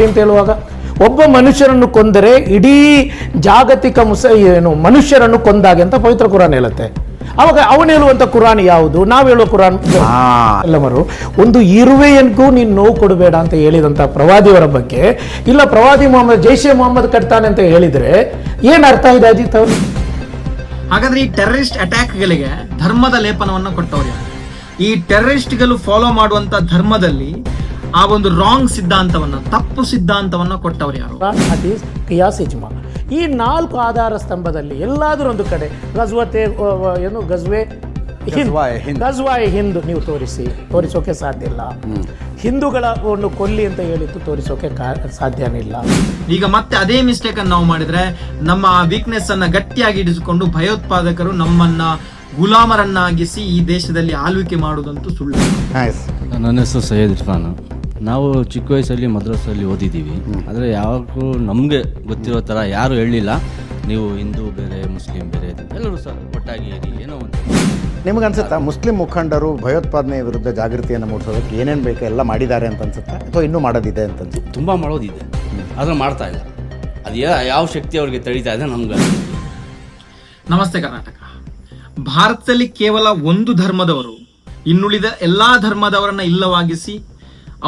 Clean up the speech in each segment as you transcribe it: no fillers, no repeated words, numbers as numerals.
ಅಂತ ಹೇಳುವಾಗ ಒಬ್ಬ ಮನುಷ್ಯರನ್ನು ಕೊಂದರೆ ಇಡೀ ಜಾಗತಿಕ ಮನುಷ್ಯರನ್ನು ಕೊಂದಾಗೆ ಅಂತ ಪವಿತ್ರ ಕುರಾನ್ ಹೇಳುತ್ತೆ. ಅವಾಗ ಅವನು ಹೇಳುವಂತ ಕುರಾನ್ ಯಾವುದು, ನಾವು ಹೇಳುವ ಕುರಾನ್ ಎಲ್ಲವರು ಒಂದು ಇರುವೆಯನ್ಗೂ ನೀನು ನೋವು ಕೊಡಬೇಡ ಅಂತ ಹೇಳಿದಂತ ಪ್ರವಾದಿಯವರ ಬಗ್ಗೆ ಇಲ್ಲ ಪ್ರವಾದಿ ಮೊಹಮ್ಮದ್ ಜೈಷೆ ಮೊಹಮ್ಮದ್ ಕಟ್ತಾನೆ ಅಂತ ಹೇಳಿದ್ರೆ ಏನ್ ಅರ್ಥ ಇದೆ ಅಜಿತ್ ಅವರು? ಹಾಗಾದ್ರೆ ಈ ಟೆರರಿಸ್ಟ್ ಅಟ್ಯಾಕ್ಗಳಿಗೆ ಧರ್ಮದ ಲೇಪನವನ್ನ ಕೊಟ್ಟವ್ರು ಯಾರು? ಈ ಟೆರರಿಸ್ಟ್ಗಳು ಫಾಲೋ ಮಾಡುವಂತ ಧರ್ಮದಲ್ಲಿ ಆ ಒಂದು ರಾಂಗ್ ಸಿದ್ಧಾಂತವನ್ನ, ತಪ್ಪು ಸಿದ್ಧಾಂತವನ್ನ ಕೊಟ್ಟವ್ರು ಯಾರು? ಹದೀಸ್, ಕಿಯಾಸ್, ಇಜ್ಮಾ. ಈ 4 ಆಧಾರ ಸ್ತಂಭದಲ್ಲಿ ಎಲ್ಲಾದ್ರೂ ಒಂದು ಕಡೆ ಗಜ್ವಾಯ್ ಹಿಂದ್ ನೀವು ತೋರಿಸೋಕೆ ಸಾಧ್ಯ ಇಲ್ಲ. ಹಿಂದೂಗಳ ಒಂದು ಕೊಲ್ಲಿ ಅಂತ ಹೇಳಿದ್ದು ತೋರಿಸೋಕೆ ಸಾಧ್ಯನೇ ಇಲ್ಲ. ಈಗ ಮತ್ತೆ ಅದೇ ಮಿಸ್ಟೇಕ್ ಅನ್ನು ನಾವು ಮಾಡಿದ್ರೆ ನಮ್ಮ ವೀಕ್ನೆಸ್ ಅನ್ನ ಗಟ್ಟಿಯಾಗಿ ಇಡಿಸಿಕೊಂಡು ಭಯೋತ್ಪಾದಕರು ನಮ್ಮನ್ನ ಗುಲಾಮರನ್ನಾಗಿಸಿ ಈ ದೇಶದಲ್ಲಿ ಆಳ್ವಿಕೆ ಮಾಡುವುದಂತೂ ಸುಳ್ಳು. ನನ್ನ ಹೆಸರು ಸೈಯದ್ ಇರ್ಫಾನ್. ನಾವು ಚಿಕ್ಕ ವಯಸ್ಸಲ್ಲಿ ಮದ್ರಸಲ್ಲಿ ಓದಿದ್ದೀವಿ. ಆದರೆ ಯಾವಾಗೂ ನಮಗೆ ಗೊತ್ತಿರೋ ಥರ ಯಾರು ಹೇಳಲಿಲ್ಲ ನೀವು ಹಿಂದೂ ಬೇರೆ ಮುಸ್ಲಿಂ ಬೇರೆ ಎಲ್ಲರೂ ಸಹ ಒಟ್ಟಾಗಿ ಏನೋ ಒಂದು. ನಿಮಗನ್ಸುತ್ತಾ ಮುಸ್ಲಿಂ ಮುಖಂಡರು ಭಯೋತ್ಪಾದನೆ ವಿರುದ್ಧ ಜಾಗೃತಿಯನ್ನು ಮೂಡಿಸೋದಕ್ಕೆ ಏನೇನು ಬೇಕೋ ಎಲ್ಲ ಮಾಡಿದ್ದಾರೆ ಅಂತ ಅನ್ಸುತ್ತಾ, ಅಥವಾ ಇನ್ನೂ ಮಾಡೋದಿದೆ ಅಂತ ಅನ್ಸುತ್ತೆ? ತುಂಬ ಮಾಡೋದಿದೆ, ಆದರೆ ಮಾಡ್ತಾ ಇಲ್ಲ. ಅದು ಯಾವ ಶಕ್ತಿ ಅವ್ರಿಗೆ ತಡೀತಾ ಇದೆ ನಮ್ಗೆ. ನಮಸ್ತೆ ಕರ್ನಾಟಕ. ಭಾರತದಲ್ಲಿ ಕೇವಲ ಒಂದು ಧರ್ಮದವರು ಇನ್ನುಳಿದ ಎಲ್ಲಾ ಧರ್ಮದವರನ್ನ ಇಲ್ಲವಾಗಿಸಿ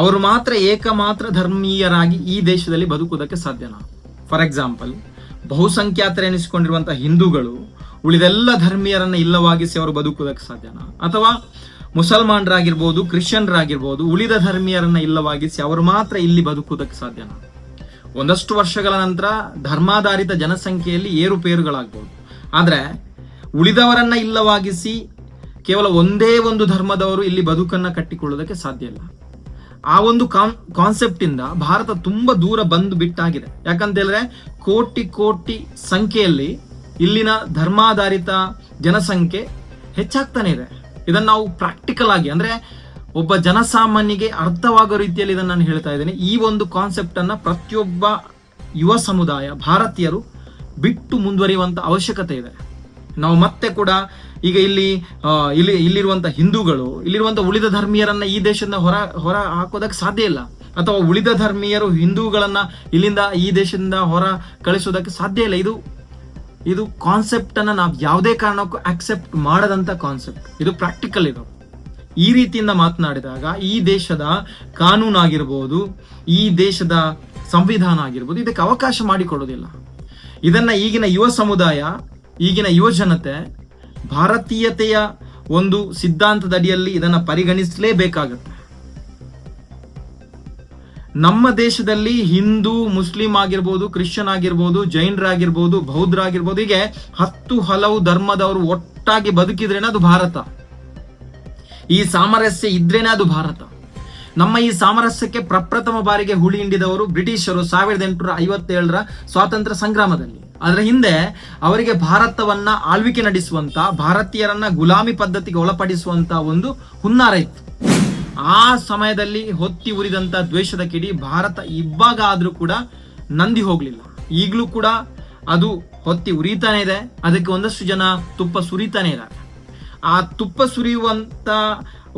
ಅವರು ಮಾತ್ರ ಏಕಮಾತ್ರ ಧರ್ಮೀಯರಾಗಿ ಈ ದೇಶದಲ್ಲಿ ಬದುಕುವುದಕ್ಕೆ ಸಾಧ್ಯನಾ? ಫಾರ್ ಎಕ್ಸಾಂಪಲ್, ಬಹುಸಂಖ್ಯಾತರೆನಿಸಿಕೊಂಡಿರುವಂತಹ ಹಿಂದೂಗಳು ಉಳಿದೆಲ್ಲ ಧರ್ಮೀಯರನ್ನ ಇಲ್ಲವಾಗಿಸಿ ಅವರು ಬದುಕುವುದಕ್ಕೆ ಸಾಧ್ಯನಾ? ಅಥವಾ ಮುಸಲ್ಮಾನರಾಗಿರ್ಬೋದು, ಕ್ರಿಶ್ಚಿಯನ್ರಾಗಿರ್ಬೋದು, ಉಳಿದ ಧರ್ಮೀಯರನ್ನ ಇಲ್ಲವಾಗಿಸಿ ಅವರು ಮಾತ್ರ ಇಲ್ಲಿ ಬದುಕುವುದಕ್ಕೆ ಸಾಧ್ಯನಾ? ಒಂದಷ್ಟು ವರ್ಷಗಳ ನಂತರ ಧರ್ಮಾಧಾರಿತ ಜನಸಂಖ್ಯೆಯಲ್ಲಿ ಏರುಪೇರುಗಳಾಗ್ಬೋದು. ಆದ್ರೆ ಉಳಿದವರನ್ನ ಇಲ್ಲವಾಗಿಸಿ ಕೇವಲ ಒಂದೇ ಒಂದು ಧರ್ಮದವರು ಇಲ್ಲಿ ಬದುಕನ್ನ ಕಟ್ಟಿಕೊಳ್ಳೋದಕ್ಕೆ ಸಾಧ್ಯ ಇಲ್ಲ. ಆ ಒಂದು ಕಾನ್ಸೆಪ್ಟ್ ಇಂದ ಭಾರತ ತುಂಬಾ ದೂರ ಬಂದು ಬಿಟ್ಟಾಗಿದೆ. ಯಾಕಂತ ಹೇಳಿದ್ರೆ ಕೋಟಿ ಕೋಟಿ ಸಂಖ್ಯೆಯಲ್ಲಿ ಇಲ್ಲಿನ ಧರ್ಮಾಧಾರಿತ ಜನಸಂಖ್ಯೆ ಹೆಚ್ಚಾಗ್ತಾನೆ ಇದೆ. ಇದನ್ನ ನಾವು ಪ್ರಾಕ್ಟಿಕಲ್ ಆಗಿ, ಅಂದ್ರೆ ಒಬ್ಬ ಜನಸಾಮಾನ್ಯಗೆ ಅರ್ಥವಾಗೋ ರೀತಿಯಲ್ಲಿ ಇದನ್ನ ನಾನು ಹೇಳ್ತಾ ಇದ್ದೇನೆ. ಈ ಒಂದು ಕಾನ್ಸೆಪ್ಟ್ ಅನ್ನ ಪ್ರತಿಯೊಬ್ಬ ಯುವ ಸಮುದಾಯ ಭಾರತೀಯರು ಬಿಟ್ಟು ಮುಂದುವರಿಯುವಂತ ಅವಶ್ಯಕತೆ ಇದೆ. ನಾವು ಮತ್ತೆ ಕೂಡ ಈಗ ಇಲ್ಲಿರುವಂತ ಹಿಂದೂಗಳು ಇಲ್ಲಿರುವಂತ ಉಳಿದ ಧರ್ಮೀಯರನ್ನ ಈ ದೇಶದಿಂದ ಹೊರ ಹಾಕೋದಕ್ಕೆ ಸಾಧ್ಯ ಇಲ್ಲ, ಅಥವಾ ಉಳಿದ ಧರ್ಮೀಯರು ಹಿಂದೂಗಳನ್ನ ಇಲ್ಲಿಂದ ಈ ದೇಶದಿಂದ ಹೊರ ಕಳಿಸೋದಕ್ಕೆ ಸಾಧ್ಯ ಇಲ್ಲ. ಇದು ಕಾನ್ಸೆಪ್ಟ್ ಅನ್ನ ನಾವು ಯಾವುದೇ ಕಾರಣಕ್ಕೂ ಅಕ್ಸೆಪ್ಟ್ ಮಾಡದಂತ ಕಾನ್ಸೆಪ್ಟ್. ಇದು ಪ್ರಾಕ್ಟಿಕಲ್. ಇದು ಈ ರೀತಿಯಿಂದ ಮಾತನಾಡಿದಾಗ ಈ ದೇಶದ ಕಾನೂನು ಆಗಿರ್ಬೋದು, ಈ ದೇಶದ ಸಂವಿಧಾನ ಆಗಿರ್ಬೋದು, ಇದಕ್ಕೆ ಅವಕಾಶ ಮಾಡಿಕೊಡೋದಿಲ್ಲ. ಇದನ್ನ ಈಗಿನ ಯುವ ಸಮುದಾಯ, ಈಗಿನ ಯುವ ಜನತೆ ಭಾರತೀಯತೆಯ ಒಂದು ಸಿದ್ಧಾಂತದ ಅಡಿಯಲ್ಲಿ ಇದನ್ನ ಪರಿಗಣಿಸಲೇಬೇಕಾಗತ್ತೆ. ನಮ್ಮ ದೇಶದಲ್ಲಿ ಹಿಂದೂ, ಮುಸ್ಲಿಂ ಆಗಿರ್ಬೋದು, ಕ್ರಿಶ್ಚಿಯನ್ ಆಗಿರ್ಬೋದು, ಜೈನರಾಗಿರ್ಬೋದು, ಬೌದ್ಧರಾಗಿರ್ಬೋದು, ಹೀಗೆ 10 ಹಲವು ಧರ್ಮದವರು ಒಟ್ಟಾಗಿ ಬದುಕಿದ್ರೇನೆ ಅದು ಭಾರತ. ಈ ಸಾಮರಸ್ಯ ಇದ್ರೇನೆ ಅದು ಭಾರತ. ನಮ್ಮ ಈ ಸಾಮರಸ್ಯಕ್ಕೆ ಪ್ರಪ್ರಥಮ ಬಾರಿಗೆ ಹುಳಿ ಹಿಂಡಿದವರು ಬ್ರಿಟಿಷರು 1857ರ ಸ್ವಾತಂತ್ರ್ಯ ಸಂಗ್ರಾಮದಲ್ಲಿ. ಅದರ ಹಿಂದೆ ಅವರಿಗೆ ಭಾರತವನ್ನ ಆಳ್ವಿಕೆ ನಡೆಸುವಂತ, ಭಾರತೀಯರನ್ನ ಗುಲಾಮಿ ಪದ್ಧತಿಗೆ ಒಳಪಡಿಸುವಂತ ಒಂದು ಹುನ್ನಾರ ಇತ್ತು. ಆ ಸಮಯದಲ್ಲಿ ಹೊತ್ತಿ ಉರಿದಂತ ದ್ವೇಷದ ಕಿಡಿ ಭಾರತ ಇವಾಗ ಆದ್ರೂ ಕೂಡ ನಂದಿ ಹೋಗ್ಲಿಲ್ಲ. ಈಗಲೂ ಕೂಡ ಅದು ಹೊತ್ತಿ ಉರಿತಾನೆ ಇದೆ. ಅದಕ್ಕೆ ಒಂದಷ್ಟು ಜನ ತುಪ್ಪ ಸುರಿತಾನೆ ಇದ್ದಾರೆ. ಆ ತುಪ್ಪ ಸುರಿಯುವಂತ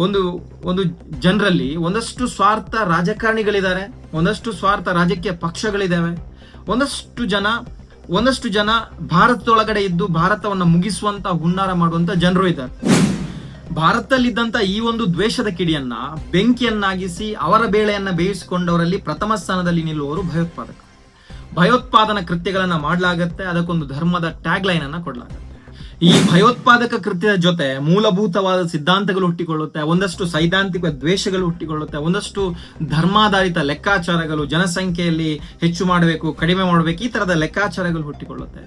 ಒಂದು ಜನರಲ್ಲಿ ಒಂದಷ್ಟು ಸ್ವಾರ್ಥ ರಾಜಕಾರಣಿಗಳಿದ್ದಾರೆ, ಒಂದಷ್ಟು ಸ್ವಾರ್ಥ ರಾಜಕೀಯ ಪಕ್ಷಗಳಿದ್ದಾವೆ, ಒಂದಷ್ಟು ಜನ ಭಾರತದೊಳಗಡೆ ಇದ್ದು ಭಾರತವನ್ನ ಮುಗಿಸುವಂತ ಹುನ್ನಾರ ಮಾಡುವಂತ ಜನರು ಇದ್ದಾರೆ. ಭಾರತದಲ್ಲಿದ್ದಂತ ಈ ಒಂದು ದ್ವೇಷದ ಕಿಡಿಯನ್ನ ಬೆಂಕಿಯನ್ನಾಗಿಸಿ ಅವರ ಬೇಳೆಯನ್ನ ಬೇಯಿಸಿಕೊಂಡವರಲ್ಲಿ ಪ್ರಥಮ ಸ್ಥಾನದಲ್ಲಿ ನಿಲ್ಲುವವರು ಭಯೋತ್ಪಾದನಾ ಕೃತ್ಯಗಳನ್ನ ಮಾಡಲಾಗತ್ತೆ. ಅದಕ್ಕೊಂದು ಧರ್ಮದ ಟ್ಯಾಗ್ ಲೈನ್ ಅನ್ನ ಕೊಡಲಾಗತ್ತೆ. ಈ ಭಯೋತ್ಪಾದಕ ಕೃತ್ಯದ ಜೊತೆ ಮೂಲಭೂತವಾದ ಸಿದ್ಧಾಂತಗಳು ಹುಟ್ಟಿಕೊಳ್ಳುತ್ತೆ, ಒಂದಷ್ಟು ಸೈದ್ಧಾಂತಿಕ ದ್ವೇಷಗಳು ಹುಟ್ಟಿಕೊಳ್ಳುತ್ತೆ, ಒಂದಷ್ಟು ಧರ್ಮಾಧಾರಿತ ಲೆಕ್ಕಾಚಾರಗಳು, ಜನಸಂಖ್ಯೆಯಲ್ಲಿ ಹೆಚ್ಚು ಮಾಡಬೇಕು, ಕಡಿಮೆ ಮಾಡಬೇಕು, ಈ ತರದ ಲೆಕ್ಕಾಚಾರಗಳು ಹುಟ್ಟಿಕೊಳ್ಳುತ್ತೆ.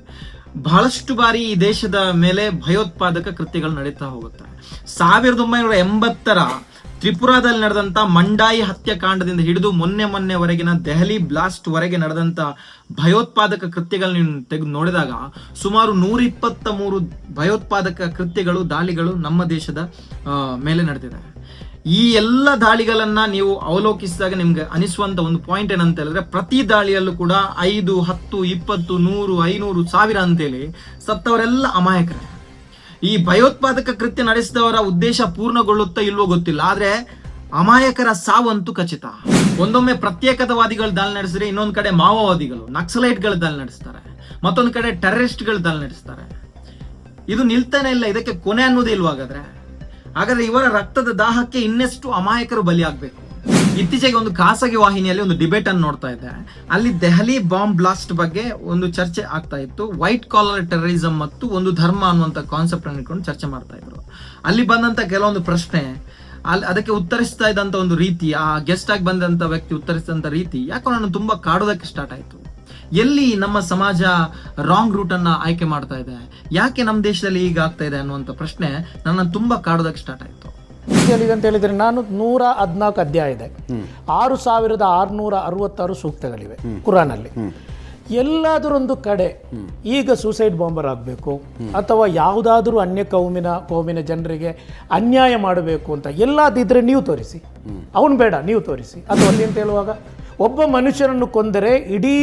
ಬಹಳಷ್ಟು ಬಾರಿ ಈ ದೇಶದ ಮೇಲೆ ಭಯೋತ್ಪಾದಕ ಕೃತ್ಯಗಳು ನಡೀತಾ ಹೋಗುತ್ತೆ. 1980ರ ತ್ರಿಪುರಾದಲ್ಲಿ ನಡೆದಂತ ಮಂಡಾಯಿ ಹತ್ಯಾಕಾಂಡದಿಂದ ಹಿಡಿದು ಮೊನ್ನೆವರೆಗಿನ ದೆಹಲಿ ಬ್ಲಾಸ್ಟ್ ವರೆಗೆ ನಡೆದಂತ ಭಯೋತ್ಪಾದಕ ಕೃತ್ಯಗಳು ನೀವು ತೆಗೆದು ನೋಡಿದಾಗ ಸುಮಾರು 123 ಭಯೋತ್ಪಾದಕ ಕೃತ್ಯಗಳು, ದಾಳಿಗಳು ನಮ್ಮ ದೇಶದ ಮೇಲೆ ನಡೆದಿದೆ. ಈ ಎಲ್ಲ ದಾಳಿಗಳನ್ನ ನೀವು ಅವಲೋಕಿಸಿದಾಗ ನಿಮ್ಗೆ ಅನಿಸುವಂತ ಒಂದು ಪಾಯಿಂಟ್ ಏನಂತ ಹೇಳಿದ್ರೆ, ಪ್ರತಿ ದಾಳಿಯಲ್ಲೂ ಕೂಡ 5, 10, 20, 100, 500, 1000 ಅಂತೇಳಿ ಸತ್ತವರೆಲ್ಲ ಅಮಾಯಕರೇ. ಈ ಭಯೋತ್ಪಾದಕ ಕೃತ್ಯ ನಡೆಸಿದವರ ಉದ್ದೇಶ ಪೂರ್ಣಗೊಳ್ಳುತ್ತಾ ಇಲ್ವೋ ಗೊತ್ತಿಲ್ಲ, ಆದ್ರೆ ಅಮಾಯಕರ ಸಾವಂತೂ ಖಚಿತ. ಒಂದೊಮ್ಮೆ ಪ್ರತ್ಯೇಕತಾವಾದಿಗಳು ದಾಳಿ ನಡೆಸಿದ್ರೆ ಇನ್ನೊಂದು ಕಡೆ ಮಾವೋವಾದಿಗಳು, ನಕ್ಸಲೈಟ್ಗಳು ದಾಳಿ ನಡೆಸ್ತಾರೆ, ಮತ್ತೊಂದು ಕಡೆ ಟೆರರಿಸ್ಟ್ಗಳು ದಾಳಿ ನಡೆಸ್ತಾರೆ. ಇದು ನಿಲ್ತಾನೆ ಇಲ್ಲ, ಇದಕ್ಕೆ ಕೊನೆ ಅನ್ನೋದೇ ಇಲ್ವಾಗಾದ್ರೆ. ಹಾಗಾದ್ರೆ ಇವರ ರಕ್ತದ ದಾಹಕ್ಕೆ ಇನ್ನೆಷ್ಟು ಅಮಾಯಕರು ಬಲಿಯಾಗಬೇಕು. ಇತ್ತೀಚೆಗೆ ಒಂದು ಖಾಸಗಿ ವಾಹಿನಿಯಲ್ಲಿ ಒಂದು ಡಿಬೇಟ್ ಅನ್ನು ನೋಡ್ತಾ ಇದ್ದೆ. ಅಲ್ಲಿ ದೆಹಲಿ ಬಾಂಬ್ ಬ್ಲಾಸ್ಟ್ ಬಗ್ಗೆ ಒಂದು ಚರ್ಚೆ ಆಗ್ತಾ ಇತ್ತು. ವೈಟ್ ಕಾಲರ್ ಟೆರರಿಸಂ ಮತ್ತು ಒಂದು ಧರ್ಮ ಅನ್ನುವಂಥ ಕಾನ್ಸೆಪ್ಟ್ ಅನ್ನು ಇಟ್ಕೊಂಡು ಚರ್ಚೆ ಮಾಡ್ತಾ ಇದ್ರು. ಅಲ್ಲಿ ಬಂದಂತ ಕೆಲವೊಂದು ಪ್ರಶ್ನೆ, ಅದಕ್ಕೆ ಉತ್ತರಿಸ್ತಾ ಇದ್ದಂತ ಒಂದು ರೀತಿ, ಆ ಗೆಸ್ಟ್ ಆಗಿ ಬಂದಂತ ವ್ಯಕ್ತಿ ಉತ್ತರಿಸಿದಂತ ರೀತಿ ಯಾಕೋ ನಾನು ತುಂಬಾ ಕಾಡೋದಕ್ಕೆ ಸ್ಟಾರ್ಟ್ ಆಯ್ತು. ಎಲ್ಲಿ ನಮ್ಮ ಸಮಾಜ ರಾಂಗ್ ರೂಟ್ ಅನ್ನ ಆಯ್ಕೆ ಮಾಡ್ತಾ ಇದೆ, ಯಾಕೆ ನಮ್ಮ ದೇಶದಲ್ಲಿ ಈಗ ಆಗ್ತಾ ಇದೆ ಅನ್ನುವಂಥ ಪ್ರಶ್ನೆ ನನ್ನ ತುಂಬಾ ಕಾಡೋದಕ್ಕೆ ಸ್ಟಾರ್ಟ್ ಆಯ್ತು. ಅಂತ ಹೇಳಿದ್ರೆ ನಾನು 114 ಅಧ್ಯಾಯ ಇದೆ, 6666 ಸೂಕ್ತಗಳಿವೆ ಕುರಾನಲ್ಲಿ. ಎಲ್ಲಾದರೊಂದು ಕಡೆ ಈಗ ಸೂಸೈಡ್ ಬಾಂಬರ್ ಆಗಬೇಕು ಅಥವಾ ಯಾವುದಾದ್ರೂ ಅನ್ಯ ಕೌಮಿನ ಜನರಿಗೆ ಅನ್ಯಾಯ ಮಾಡಬೇಕು ಅಂತ ಎಲ್ಲಾದಿದ್ರೆ ನೀವು ತೋರಿಸಿ, ಅವನು ಬೇಡ ನೀವು ತೋರಿಸಿ. ಅದು ಅಲ್ಲಿ ಅಂತ ಹೇಳುವಾಗ ಒಬ್ಬ ಮನುಷ್ಯರನ್ನು ಕೊಂದರೆ ಇಡೀ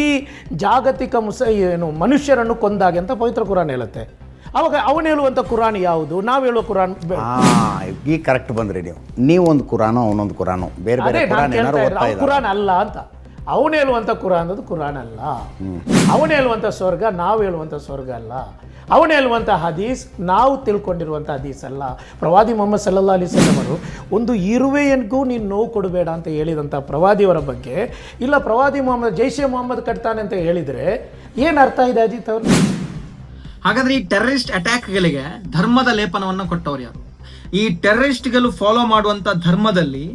ಜಾಗತಿಕ ಮನುಷ್ಯರನ್ನು ಕೊಂದಾಗೆ ಅಂತ ಪವಿತ್ರ ಕುರಾನ್ ಹೇಳುತ್ತೆ. ಅವಾಗ ಅವನು ಹೇಳುವಂಥ ಕುರಾನ್ ಯಾವುದು, ನಾವು ಹೇಳುವ ಕುರಾನ್ ಈಗ ಕರೆಕ್ಟ್ ಬಂದ್ರಿ ನೀವು ಒಂದು ಕುರಾನು ಅವನೊಂದು ಕುರಾನು ಬೇರೆ ಬೇರೆ ಕುರಾನ್ ಅಲ್ಲ ಅಂತ. ಅವನು ಹೇಳುವಂಥ ಕುರಾನ್ ಅದು ಕುರಾನ್ ಅಲ್ಲ. ಅವನು ಹೇಳುವಂಥ ಸ್ವರ್ಗ ನಾವು ಹೇಳುವಂಥ ಸ್ವರ್ಗ ಅಲ್ಲ. ಅವನು ಹೇಳುವಂಥ ಹದೀಸ್ ನಾವು ತಿಳ್ಕೊಂಡಿರುವಂಥ ಹದೀಸ್ ಅಲ್ಲ. ಪ್ರವಾದಿ ಮೊಹಮ್ಮದ್ ಸಲ್ಲಲ್ಲಾಹು ಅಲೈಹಿ ವಸಲ್ಲಂ ಅವರು ಒಂದು ಇರುವೆಯನ್ಗೂ ನೀನು ನೋವು ಕೊಡಬೇಡ ಅಂತ ಹೇಳಿದಂಥ ಪ್ರವಾದಿಯವರ ಬಗ್ಗೆ, ಇಲ್ಲ ಪ್ರವಾದಿ ಮೊಹಮ್ಮದ್ ಜೈಷೆ ಮೊಹಮ್ಮದ್ ಕಟ್ತಾನೆ ಅಂತ ಹೇಳಿದರೆ ಏನು ಅರ್ಥ ಇದೆ ಅಜಿತ್ ಅವರು? ಹಾಗಾದ್ರೆ ಈ ಟೆರರಿಸ್ಟ್ ಅಟ್ಯಾಕ್ಗಳಿಗೆ ಧರ್ಮದ ಲೇಪನವನ್ನು ಕೊಟ್ಟವ್ರು ಯಾರು? ಈ ಟೆರರಿಸ್ಟ್ಗಳು ಫಾಲೋ ಮಾಡುವಂತ ಧರ್ಮದಲ್ಲಿ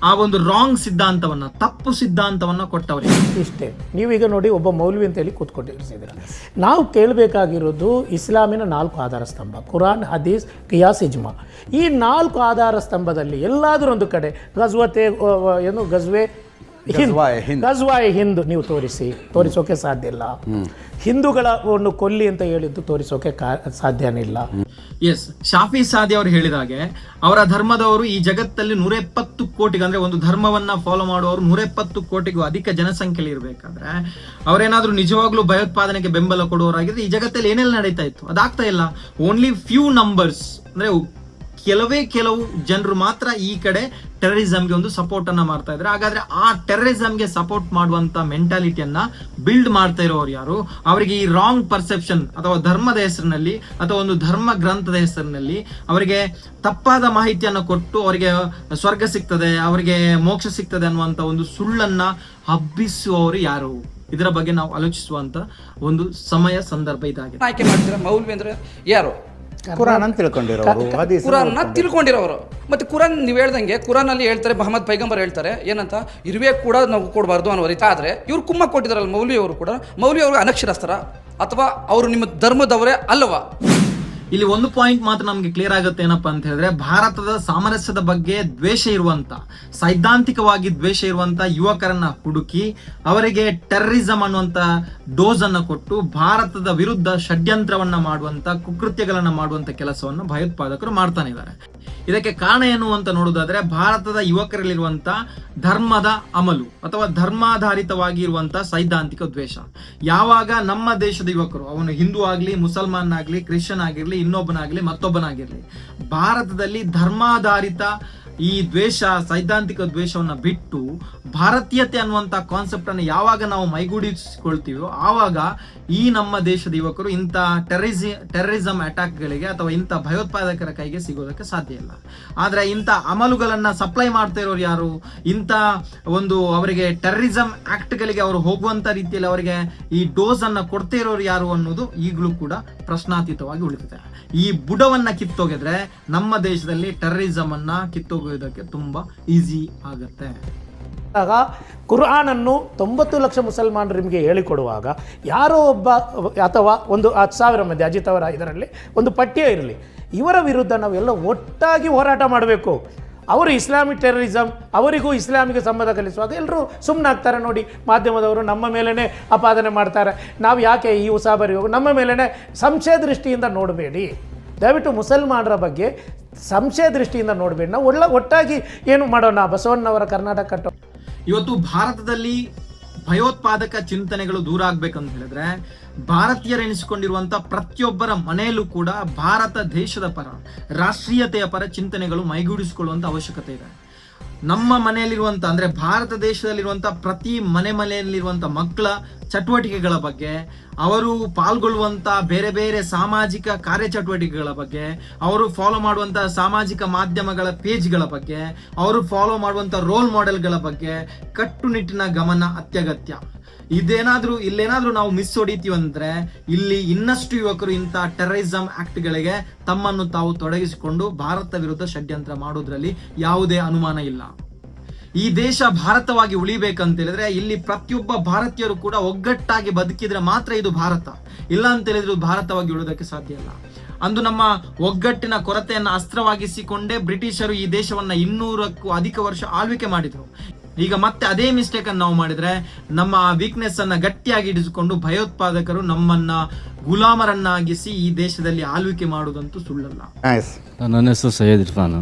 ಆ ಒಂದು ರಾಂಗ್ ಸಿದ್ಧಾಂತವನ್ನ, ತಪ್ಪು ಸಿದ್ಧಾಂತವನ್ನ ಕೊಟ್ಟವ್ರೆ. ಇಷ್ಟೇ. ನೀವೀಗ ನೋಡಿ, ಒಬ್ಬ ಮೌಲ್ವಿ ಅಂತ ಹೇಳಿ ಕೂತ್ಕೊಂಡಿರಿಸಿದ್ದೀರ. ನಾವು ಕೇಳಬೇಕಾಗಿರೋದು ಇಸ್ಲಾಮಿನ 4 ಆಧಾರ ಸ್ತಂಭ, ಕುರಾನ್, ಹದೀಸ್, ಕಿಯಾಸ್, ಇಜ್ಮಾ. ಈ 4 ಆಧಾರ ಸ್ತಂಭದಲ್ಲಿ ಎಲ್ಲಾದರೂ ಒಂದು ಕಡೆ ಗಜ್ವಾಯ್ ಹಿಂದ್ ನೀವು ತೋರಿಸೋಕೆ ಸಾಧ್ಯ ಇಲ್ಲ. ಹಿಂದೂಗಳನ್ನು ಕೊಲ್ಲಿ ಅಂತ ಹೇಳಿದ್ದು ತೋರಿಸೋಕೆ ಸಾಧ್ಯನೇ ಇಲ್ಲ. ಎಸ್, ಶಾಫಿ ಸಾದಿ ಅವರು ಹೇಳಿದಾಗೆ ಅವರ ಧರ್ಮದವರು ಈ ಜಗತ್ತಲ್ಲಿ 170 ಕೋಟಿಗೆ, ಅಂದ್ರೆ ಒಂದು ಧರ್ಮವನ್ನ ಫಾಲೋ ಮಾಡುವವರು 170 ಕೋಟಿಗೂ ಅಧಿಕ ಜನಸಂಖ್ಯೆಯಲ್ಲಿ ಇರಬೇಕಾದ್ರೆ ಅವರೇನಾದ್ರೂ ನಿಜವಾಗ್ಲೂ ಭಯೋತ್ಪಾದನೆಗೆ ಬೆಂಬಲ ಕೊಡುವವರಾಗಿದ್ರೆ ಈ ಜಗತ್ತಲ್ಲಿ ಏನೆಲ್ಲ ನಡೀತಾ ಇತ್ತು? ಅದಾಗ್ತಾ ಇಲ್ಲ. ಓನ್ಲಿ ಫ್ಯೂ ನಂಬರ್ಸ್, ಅಂದ್ರೆ ಕೆಲವು ಜನರು ಮಾತ್ರ ಈ ಕಡೆ ಟೆರರಿಸಂಗೆ ಒಂದು ಸಪೋರ್ಟ್ ಅನ್ನ ಮಾಡ್ತಾ ಇದ್ದಾರೆ. ಹಾಗಾದ್ರೆ ಆ ಟೆರರಿಸಂಗೆ ಸಪೋರ್ಟ್ ಮಾಡುವಂತ ಮೆಂಟಾಲಿಟಿಯನ್ನ ಬಿಲ್ಡ್ ಮಾಡ್ತಾ ಇರೋರು ಯಾರು? ಅವರಿಗೆ ಈ ರಾಂಗ್ ಪರ್ಸೆಪ್ಷನ್ ಅಥವಾ ಧರ್ಮದ ಹೆಸರಿನಲ್ಲಿ ಅಥವಾ ಒಂದು ಧರ್ಮ ಗ್ರಂಥದ ಹೆಸರಿನಲ್ಲಿ ಅವರಿಗೆ ತಪ್ಪಾದ ಮಾಹಿತಿಯನ್ನ ಕೊಟ್ಟು ಅವರಿಗೆ ಸ್ವರ್ಗ ಸಿಗ್ತದೆ, ಅವರಿಗೆ ಮೋಕ್ಷ ಸಿಗ್ತದೆ ಅನ್ನುವಂತ ಒಂದು ಸುಳ್ಳನ್ನ ಹಬ್ಬಿಸುವವರು ಯಾರು? ಇದರ ಬಗ್ಗೆ ನಾವು ಆಲೋಚಿಸುವಂತ ಒಂದು ಸಮಯ ಸಂದರ್ಭ ಇದಾಗಿದೆ. ಆಯ್ಕೆ ಮಾಡ್ತೀರಾ ಮೌಲ್ವಿ ಅಂದ್ರೆ ಯಾರು? ಕುರಾನ್ ಅಂತ ತಿಳ್ಕೊಂಡಿರೋರು, ಕುರಾನ್ನ ತಿಳ್ಕೊಂಡಿರೋರು. ಮತ್ತೆ ಕುರಾನ್ ನೀವು ಹೇಳ್ದಂಗೆ ಕುರಾನಲ್ಲಿ ಹೇಳ್ತಾರೆ, ಮಹಮ್ಮದ್ ಪೈಗಂಬರ್ ಹೇಳ್ತಾರೆ ಏನಂತ, ಇರುವೆ ಕೂಡ ನಾವು ಕೊಡಬಾರ್ದು ಅನ್ನೋ ರೀತಿ. ಆದರೆ ಇವ್ರು ಕುಮ್ಮ ಕೊಟ್ಟಿದ್ದಾರಲ್ಲ ಮೌಲ್ವಿ ಅವರು ಕೂಡ, ಮೌಲ್ವಿ ಅವರು ಅನಕ್ಷರಸ್ಥರ ಅಥವಾ ಅವರು ನಿಮ್ಮ ಧರ್ಮದವರೇ ಅಲ್ಲವಾ? ಇಲ್ಲಿ ಒಂದು ಪಾಯಿಂಟ್ ಮಾತ್ರ ನಮ್ಗೆ ಕ್ಲಿಯರ್ ಆಗುತ್ತೆ, ಏನಪ್ಪಾ ಅಂತ ಹೇಳಿದ್ರೆ, ಭಾರತದ ಸಾಮರಸ್ಯದ ಬಗ್ಗೆ ದ್ವೇಷ ಇರುವಂತ, ಸೈದ್ಧಾಂತಿಕವಾಗಿ ದ್ವೇಷ ಇರುವಂತ ಯುವಕರನ್ನ ಹುಡುಕಿ ಅವರಿಗೆ ಟೆರರಿಸಂ ಅನ್ನುವಂತ ಡೋಸ್ ಅನ್ನ ಕೊಟ್ಟು ಭಾರತದ ವಿರುದ್ಧ ಷಡ್ಯಂತ್ರವನ್ನ ಮಾಡುವಂತ, ಕುಕೃತ್ಯಗಳನ್ನ ಮಾಡುವಂತ ಕೆಲಸವನ್ನ ಭಯೋತ್ಪಾದಕರು ಮಾಡ್ತಾನೆ ಇದ್ದಾರೆ. ಇದಕ್ಕೆ ಕಾರಣ ಏನು ಅಂತ ನೋಡೋದಾದ್ರೆ, ಭಾರತದ ಯುವಕರಲ್ಲಿರುವಂತ ಧರ್ಮದ ಅಮಲು ಅಥವಾ ಧರ್ಮಾಧಾರಿತವಾಗಿ ಇರುವಂತ ಸೈದ್ಧಾಂತಿಕ ದ್ವೇಷ. ಯಾವಾಗ ನಮ್ಮ ದೇಶದ ಯುವಕರು, ಅವನು ಹಿಂದೂ ಆಗ್ಲಿ, ಮುಸಲ್ಮಾನ್ ಆಗ್ಲಿ, ಕ್ರಿಶ್ಚಿಯನ್ ಆಗಿರ್ಲಿ, ಇನ್ನೊಬ್ಬನಾಗ್ಲಿ, ಮತ್ತೊಬ್ಬನಾಗಿರ್ಲಿ, ಭಾರತದಲ್ಲಿ ಧರ್ಮಾಧಾರಿತ ಈ ದ್ವೇಷ, ಸೈದ್ಧಾಂತಿಕ ದ್ವೇಷವನ್ನ ಬಿಟ್ಟು ಭಾರತೀಯತೆ ಅನ್ನುವಂತ ಕಾನ್ಸೆಪ್ಟ್ ಅನ್ನು ಯಾವಾಗ ನಾವು ಮೈಗೂಡಿಸಿಕೊಳ್ತೀವೋ ಆವಾಗ ಈ ನಮ್ಮ ದೇಶದ ಯುವಕರು ಇಂಥ ಟೆರರಿಸಂ ಅಟ್ಯಾಕ್ಗಳಿಗೆ ಅಥವಾ ಇಂಥ ಭಯೋತ್ಪಾದಕರ ಕೈಗೆ ಸಿಗೋದಕ್ಕೆ ಸಾಧ್ಯ ಇಲ್ಲ. ಆದ್ರೆ ಇಂಥ ಅಮಲುಗಳನ್ನ ಸಪ್ಲೈ ಮಾಡ್ತಾ ಇರೋರು ಯಾರು? ಇಂಥ ಒಂದು ಅವರಿಗೆ ಟೆರರಿಸಂ ಆಕ್ಟ್ಗಳಿಗೆ ಅವರು ಹೋಗುವಂತ ರೀತಿಯಲ್ಲಿ ಅವರಿಗೆ ಈ ಡೋಸ್ ಅನ್ನ ಕೊಡ್ತಾ ಇರೋರು ಯಾರು ಅನ್ನೋದು ಈಗಲೂ ಕೂಡ ಪ್ರಶ್ನಾತೀತವಾಗಿ ಉಳಿದಿದೆ. ಈ ಬುಡವನ್ನ ಕಿತ್ತೋಗಿದ್ರೆ ನಮ್ಮ ದೇಶದಲ್ಲಿ ಟೆರರಿಸಂ ಅನ್ನ ಕಿತ್ತೋಗೋದಕ್ಕೆ ತುಂಬಾ ಈಸಿ ಆಗುತ್ತೆ. ಆಗ ಕುರ್ಆನನ್ನು 90 ಲಕ್ಷ ಮುಸಲ್ಮಾನರು ನಿಮಗೆ ಹೇಳಿಕೊಡುವಾಗ ಯಾರೋ ಒಬ್ಬ ಅಥವಾ ಒಂದು 10,000 ಮಂದಿ, ಅಜಿತ್ ಅವರ ಇದರಲ್ಲಿ ಒಂದು ಪಠ್ಯ ಇರಲಿ, ಇವರ ವಿರುದ್ಧ ನಾವೆಲ್ಲ ಒಟ್ಟಾಗಿ ಹೋರಾಟ ಮಾಡಬೇಕು. ಅವರು ಇಸ್ಲಾಮಿಕ್ ಟೆರರಿಸಂ, ಅವರಿಗೂ ಇಸ್ಲಾಮಿಗೆ ಸಂಬಂಧ ಕಲಿಸುವಾಗ ಎಲ್ಲರೂ ಸುಮ್ಮನಾಗ್ತಾರೆ. ನೋಡಿ, ಮಾಧ್ಯಮದವರು ನಮ್ಮ ಮೇಲೇ ಅಪಾದನೆ ಮಾಡ್ತಾರೆ. ನಾವು ಯಾಕೆ ಈ ಉಸಾಬರಿ ಹೋಗಿ ನಮ್ಮ ಮೇಲೇ ಸಂಶಯ ದೃಷ್ಟಿಯಿಂದ ನೋಡಬೇಡಿ. ದಯವಿಟ್ಟು ಮುಸಲ್ಮಾನರ ಬಗ್ಗೆ ಸಂಶಯ ದೃಷ್ಟಿಯಿಂದ ನೋಡಬೇಡಿ. ನಾವು ಒಟ್ಟಾಗಿ ಏನು ಮಾಡೋಣ, ಬಸವಣ್ಣವರ ಕರ್ನಾಟಕ ಕಟ್ಟೋ. ಇವತ್ತು ಭಾರತದಲ್ಲಿ ಭಯೋತ್ಪಾದಕ ಚಿಂತನೆಗಳು ದೂರ ಆಗ್ಬೇಕಂತ ಹೇಳಿದ್ರೆ ಭಾರತೀಯರೆನಿಸಿಕೊಂಡಿರುವಂತ ಪ್ರತಿಯೊಬ್ಬರ ಮನೆಯಲ್ಲೂ ಕೂಡ ಭಾರತ ದೇಶದ ಪರ, ರಾಷ್ಟ್ರೀಯತೆಯ ಪರ ಚಿಂತನೆಗಳು ಮೈಗೂಡಿಸಿಕೊಳ್ಳುವಂತ ಅವಶ್ಯಕತೆ ಇದೆ. ನಮ್ಮ ಮನೆಯಲ್ಲಿರುವಂತ ಅಂದ್ರೆ ಭಾರತ ದೇಶದಲ್ಲಿರುವಂತ ಪ್ರತಿ ಮನೆಯಲ್ಲಿರುವಂತ ಮಕ್ಕಳ ಚಟುವಟಿಕೆಗಳ ಬಗ್ಗೆ, ಅವರು ಪಾಲ್ಗೊಳ್ಳುವಂತ ಬೇರೆ ಬೇರೆ ಸಾಮಾಜಿಕ ಕಾರ್ಯಚಟುವಟಿಕೆಗಳ ಬಗ್ಗೆ, ಅವರು ಫಾಲೋ ಮಾಡುವಂತ ಸಾಮಾಜಿಕ ಮಾಧ್ಯಮಗಳ ಪೇಜ್ಗಳ ಬಗ್ಗೆ, ಅವರು ಫಾಲೋ ಮಾಡುವಂತ ರೋಲ್ ಮಾಡೆಲ್ಗಳ ಬಗ್ಗೆ ಕಟ್ಟುನಿಟ್ಟಿನ ಗಮನ ಅತ್ಯಗತ್ಯ. ಇಲ್ಲೇನಾದ್ರೂ ನಾವು ಮಿಸ್ ಹೊಡಿತೀವಂದ್ರೆ ಇಲ್ಲಿ ಇನ್ನಷ್ಟು ಯುವಕರು ಇಂಥ ಟೆರರಿಸಂ ಆಕ್ಟ್ಗಳಿಗೆ ತಮ್ಮನ್ನು ತಾವು ತೊಡಗಿಸಿಕೊಂಡು ಭಾರತ ವಿರುದ್ಧ ಷಡ್ಯಂತ್ರ ಮಾಡೋದ್ರಲ್ಲಿ ಯಾವುದೇ ಅನುಮಾನ ಇಲ್ಲ. ಈ ದೇಶ ಭಾರತವಾಗಿ ಉಳಿಬೇಕಂತ ಹೇಳಿದ್ರೆ ಇಲ್ಲಿ ಪ್ರತಿಯೊಬ್ಬ ಭಾರತೀಯರು ಕೂಡ ಒಗ್ಗಟ್ಟಾಗಿ ಬದುಕಿದ್ರೆ ಮಾತ್ರ ಇದು ಭಾರತ. ಇಲ್ಲ ಅಂತ ಹೇಳಿದ್ರೆ ಭಾರತವಾಗಿ ಉಳಿಯೋದಕ್ಕೆ ಸಾಧ್ಯ ಇಲ್ಲ. ಅಂದು ನಮ್ಮ ಒಗ್ಗಟ್ಟಿನ ಕೊರತೆಯನ್ನ ಅಸ್ತ್ರವಾಗಿಸಿಕೊಂಡೇ ಬ್ರಿಟಿಷರು ಈ ದೇಶವನ್ನ 200ಕ್ಕೂ ಅಧಿಕ ವರ್ಷ ಆಳ್ವಿಕೆ ಮಾಡಿದ್ರು. ಈಗ ಮತ್ತೆ ಅದೇ ಮಿಸ್ಟೇಕ್ ಅನ್ನು ನಾವು ಮಾಡಿದ್ರೆ ನಮ್ಮ ವೀಕ್ನೆಸ್ ಅನ್ನ ಗಟ್ಟಿಯಾಗಿ ಇಡಿಸಿಕೊಂಡು ಭಯೋತ್ಪಾದಕರು ನಮ್ಮನ್ನ ಗುಲಾಮರನ್ನಾಗಿಸಿ ಈ ದೇಶದಲ್ಲಿ ಆಳ್ವಿಕೆ ಮಾಡುವುದಂತೂ ಸುಳ್ಳಲ್ಲ. ನನ್ನ ಹೆಸರು ಸೈಯದ್ ಇರ್ಫಾನ್.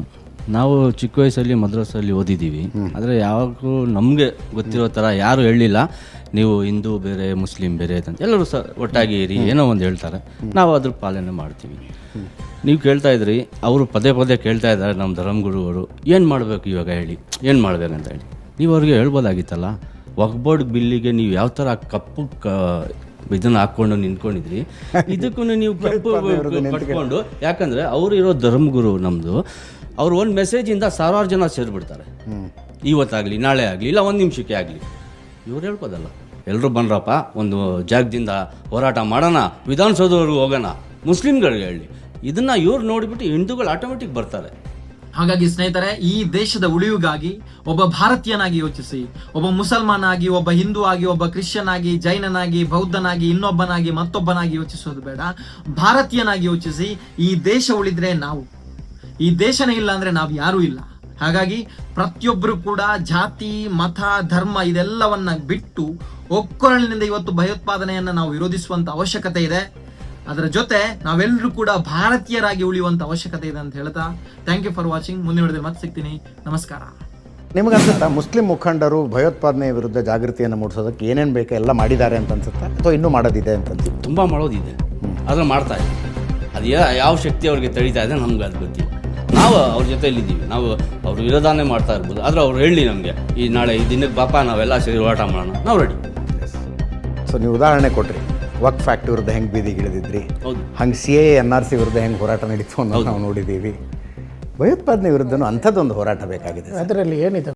ನಾವು ಚಿಕ್ಕ ವಯಸ್ಸಲ್ಲಿ ಮದ್ರಸಲ್ಲಿ ಓದಿದ್ದೀವಿ. ಆದರೆ ಯಾವಾಗೂ ನಮಗೆ ಗೊತ್ತಿರೋ ಥರ ಯಾರು ಹೇಳಲಿಲ್ಲ ನೀವು ಹಿಂದೂ ಬೇರೆ ಮುಸ್ಲಿಂ ಬೇರೆ ಅಂತ. ಎಲ್ಲರೂ ಒಟ್ಟಾಗಿ ಇರಿ ಏನೋ ಒಂದು ಹೇಳ್ತಾರೆ, ನಾವು ಅದ್ರ ಪಾಲನೆ ಮಾಡ್ತೀವಿ. ನೀವು ಕೇಳ್ತಾ ಇದ್ರಿ, ಅವರು ಪದೇ ಪದೇ ಕೇಳ್ತಾ ಇದ್ದಾರೆ ನಮ್ಮ ಧರ್ಮಗುರುಗಳು ಏನು ಮಾಡಬೇಕು ಇವಾಗ ಹೇಳಿ, ಏನು ಮಾಡ್ಬೇಕಂತ ಹೇಳಿ. ನೀವು ಅವ್ರಿಗೆ ಹೇಳ್ಬೋದಾಗಿತ್ತಲ್ಲ, ವಕ್ಫ್ ಬಿಲ್ಲಿಗೆ ನೀವು ಯಾವ ಥರ ಕಪ್ಪು ಇದನ್ನು ಹಾಕ್ಕೊಂಡು ನಿಂತ್ಕೊಂಡಿದ್ರಿ, ಇದಕ್ಕೂ ನೀವು ಕಪ್ಪು ಕಟ್ಕೊಂಡು, ಯಾಕಂದರೆ ಅವರು ಇರೋ ಧರ್ಮಗುರು ನಮ್ಮದು, ಅವ್ರು ಒಂದು ಮೆಸೇಜಿಂದ ಸಾವಿರಾರು ಜನ ಸೇರಿಬಿಡ್ತಾರೆ. ಇವತ್ತಾಗಲಿ ನಾಳೆ ಆಗಲಿ ಇಲ್ಲ ಒಂದು ನಿಮಿಷಕ್ಕೆ ಆಗಲಿ. ಇವ್ರು ಹೇಳ್ಬೋದಲ್ಲ, ಎಲ್ಲರೂ ಬನ್ರಪ್ಪ ಒಂದು ಜಾಗದಿಂದ ಹೋರಾಟ ಮಾಡೋಣ, ವಿಧಾನಸೌಧವರೆಗೂ ಹೋಗೋಣ, ಮುಸ್ಲಿಮ್ಗಳಿಗೆ ಹೇಳಿ. ಇದನ್ನು ಇವ್ರು ನೋಡಿಬಿಟ್ಟು ಹಿಂದೂಗಳು ಆಟೋಮೆಟಿಕ್ ಬರ್ತಾರೆ. ಹಾಗಾಗಿ ಸ್ನೇಹಿತರೆ, ಈ ದೇಶದ ಉಳಿವಿಗಾಗಿ ಒಬ್ಬ ಭಾರತೀಯನಾಗಿ ಯೋಚಿಸಿ, ಒಬ್ಬ ಮುಸಲ್ಮಾನ್ ಆಗಿ, ಒಬ್ಬ ಹಿಂದೂ ಆಗಿ, ಒಬ್ಬ ಕ್ರಿಶ್ಚಿಯನ್ ಆಗಿ, ಜೈನನಾಗಿ, ಬೌದ್ಧನಾಗಿ, ಇನ್ನೊಬ್ಬನಾಗಿ, ಮತ್ತೊಬ್ಬನಾಗಿ ಯೋಚಿಸೋದು ಬೇಡ. ಭಾರತೀಯನಾಗಿ ಯೋಚಿಸಿ. ಈ ದೇಶ ಉಳಿದ್ರೆ ನಾವು, ಈ ದೇಶನೇ ಇಲ್ಲ ಅಂದ್ರೆ ನಾವು ಯಾರೂ ಇಲ್ಲ. ಹಾಗಾಗಿ ಪ್ರತಿಯೊಬ್ಬರು ಕೂಡ ಜಾತಿ, ಮತ, ಧರ್ಮ ಇದೆಲ್ಲವನ್ನ ಬಿಟ್ಟು ಒಕ್ಕೊರಳಿನಿಂದ ಇವತ್ತು ಭಯೋತ್ಪಾದನೆಯನ್ನ ನಾವು ವಿರೋಧಿಸುವಂತ ಅವಶ್ಯಕತೆ ಇದೆ. ಅದರ ಜೊತೆ ನಾವೆಲ್ಲರೂ ಕೂಡ ಭಾರತೀಯರಾಗಿ ಉಳಿಯುವಂತ ಅವಶ್ಯಕತೆ ಇದೆ ಅಂತ ಹೇಳ್ತಾ ಥ್ಯಾಂಕ್ ಯು ಫಾರ್ ವಾಚಿಂಗ್. ಮುಂದಿನ ವಿಡಿಯೋದಲ್ಲಿ ಮತ್ತೆ ಸಿಗ್ತೀನಿ. ನಮಸ್ಕಾರ. ನಿಮಗನ್ಸುತ್ತಾ ಮುಸ್ಲಿಂ ಮುಖಂಡರು ಭಯೋತ್ಪಾದನೆ ವಿರುದ್ಧ ಜಾಗೃತಿಯನ್ನು ಮೂಡಿಸೋದಕ್ಕೆ ಏನೇನು ಬೇಕೋ ಎಲ್ಲ ಮಾಡಿದ್ದಾರೆ ಅಂತ ಅನ್ಸುತ್ತಾ, ಅಥವಾ ಇನ್ನೂ ಮಾಡೋದಿದೆ ಅಂತ ಅನ್ಸುತ್ತೆ? ತುಂಬ ಮಾಡೋದಿದೆ, ಅದನ್ನು ಮಾಡ್ತಾ ಇದೆ. ಅದು ಯಾವ ಶಕ್ತಿ ಅವ್ರಿಗೆ ತಡೀತಾ ಇದೆ ನಮ್ಗೆ ಅದು ಗೊತ್ತಿಲ್ಲ. ನಾವು ಅವ್ರ ಜೊತೆಯಲ್ಲಿದ್ದೀವಿ, ನಾವು ಅವ್ರ ವಿರೋಧನೇ ಮಾಡ್ತಾ ಇರ್ಬೋದು. ಆದರೆ ಅವ್ರು ಹೇಳಿ ನಮಗೆ ಈ ನಾಳೆ ಈ ದಿನಕ್ಕೆ ಪಾಪ ನಾವೆಲ್ಲ ಸೇರಿ ಹೋರಾಟ ಮಾಡೋಣ, ನಾವು ರೆಡಿ. ಸೊ ನೀವು ಉದಾಹರಣೆ ಕೊಟ್ರಿ, ವಕ್ಫ್ ಆ್ಯಕ್ಟ್ ವಿರುದ್ಧ ಹೆಂಗೆ ಬೀದಿಗಿಳಿದಿದ್ರಿ, ಹೌದು. ಹಂಗೆ CAA NRC ವಿರುದ್ಧ ಹೆಂಗೆ ಹೋರಾಟ ನಡೀತು ಅನ್ನೋದು ನಾವು ನೋಡಿದ್ದೀವಿ. ಭಯೋತ್ಪಾದನೆ ವಿರುದ್ಧನೂ ಅಂಥದ್ದೊಂದು ಹೋರಾಟ ಬೇಕಾಗಿದೆ. ಅದರಲ್ಲಿ ಏನಿದೆ